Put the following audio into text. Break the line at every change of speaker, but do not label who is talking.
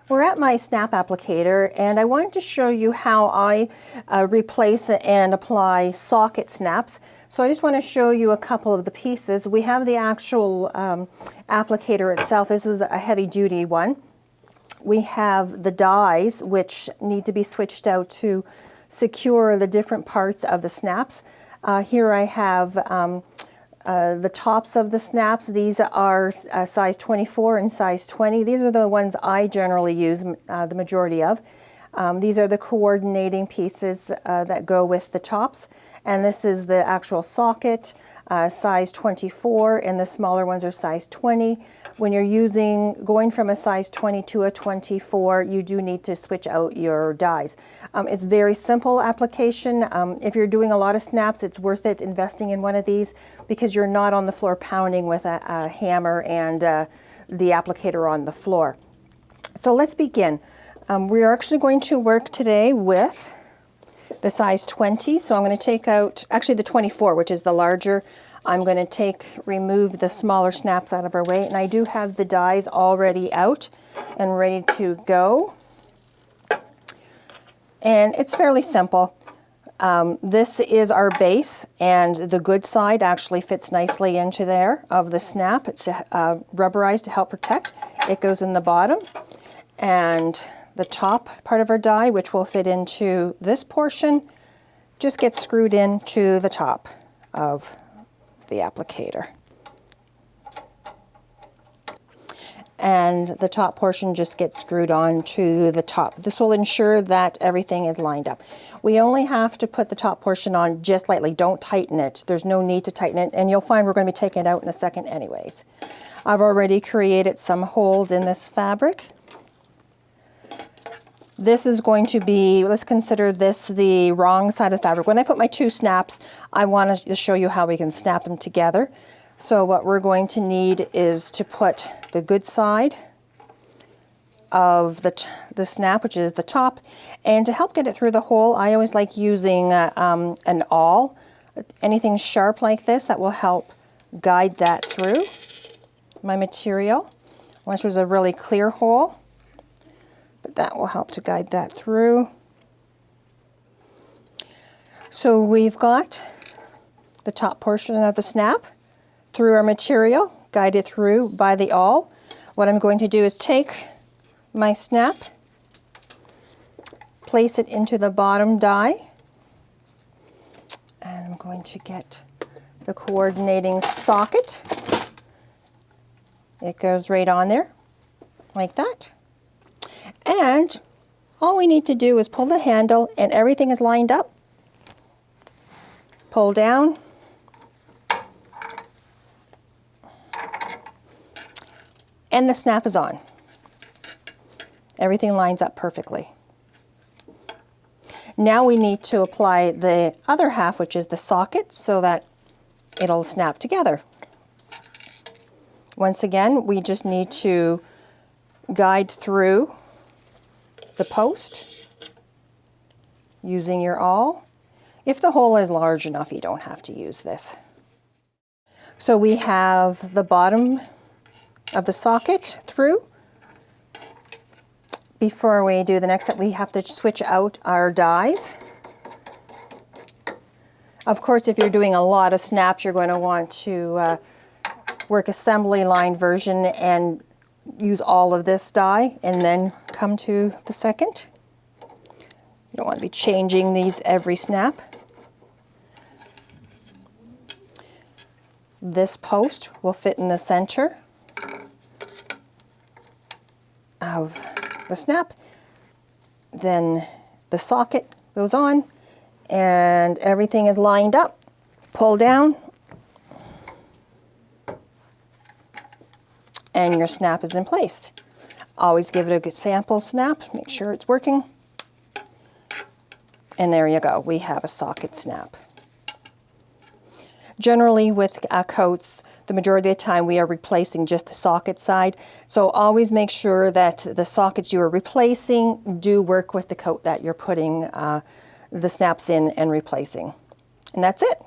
We're at my snap applicator, and I wanted to show you how I replace and apply socket snaps. So I just want to show you a couple of the pieces. We have the actual applicator itself. This is a heavy-duty one. We have the dies, which need to be switched out to secure the different parts of the snaps. Here I have the tops of the snaps. These are size 24 and size 20. These are the ones I generally use the majority of. These are the coordinating pieces that go with the tops. And this is the actual socket, size 24, and the smaller ones are size 20. When you're going from a size 20 to a 24, you do need to switch out your dies. It's very simple application. If you're doing a lot of snaps, it's worth it investing in one of these because you're not on the floor pounding with a hammer and the applicator on the floor. So let's begin. We are actually going to work today with the size 20, so I'm going to take out, actually the 24, which is the larger. I'm going to remove the smaller snaps out of our way, and I do have the dies already out and ready to go. And it's fairly simple. This is our base, and the good side actually fits nicely into there of the snap. It's rubberized to help protect. It goes in the bottom, and the top part of our die, which will fit into this portion, just gets screwed into the top of the applicator. And the top portion just gets screwed on to the top. This will ensure that everything is lined up. We only have to put the top portion on just lightly. Don't tighten it. There's no need to tighten it, and you'll find we're going to be taking it out in a second anyways. I've already created some holes in this fabric. This is going to be, let's consider this the wrong side of the fabric. When I put my two snaps, I want to show you how we can snap them together. So what we're going to need is to put the good side of the snap, which is the top, and to help get it through the hole, I always like using an awl. Anything sharp like this that will help guide that through my material, unless there's a really clear hole. But that will help to guide that through. So we've got the top portion of the snap through our material, guided through by the awl. What I'm going to do is take my snap, place it into the bottom die, and I'm going to get the coordinating socket. It goes right on there, like that. And all we need to do is pull the handle and everything is lined up. Pull down. And the snap is on. Everything lines up perfectly. Now we need to apply the other half, which is the socket, so that it'll snap together. Once again, we just need to guide through the post using your awl. If the hole is large enough, you don't have to use this. So we have the bottom of the socket through. Before we do the next step, we have to switch out our dies. Of course, if you're doing a lot of snaps, you're going to want to work assembly line version and use all of this die and then come to the second. You don't want to be changing these every snap. This post will fit in the center of the snap. Then the socket goes on and everything is lined up. Pull down and your snap is in place. Always give it a good sample snap, make sure it's working. And there you go, we have a socket snap. Generally with coats, the majority of the time we are replacing just the socket side. So always make sure that the sockets you are replacing do work with the coat that you're putting the snaps in and replacing. And that's it.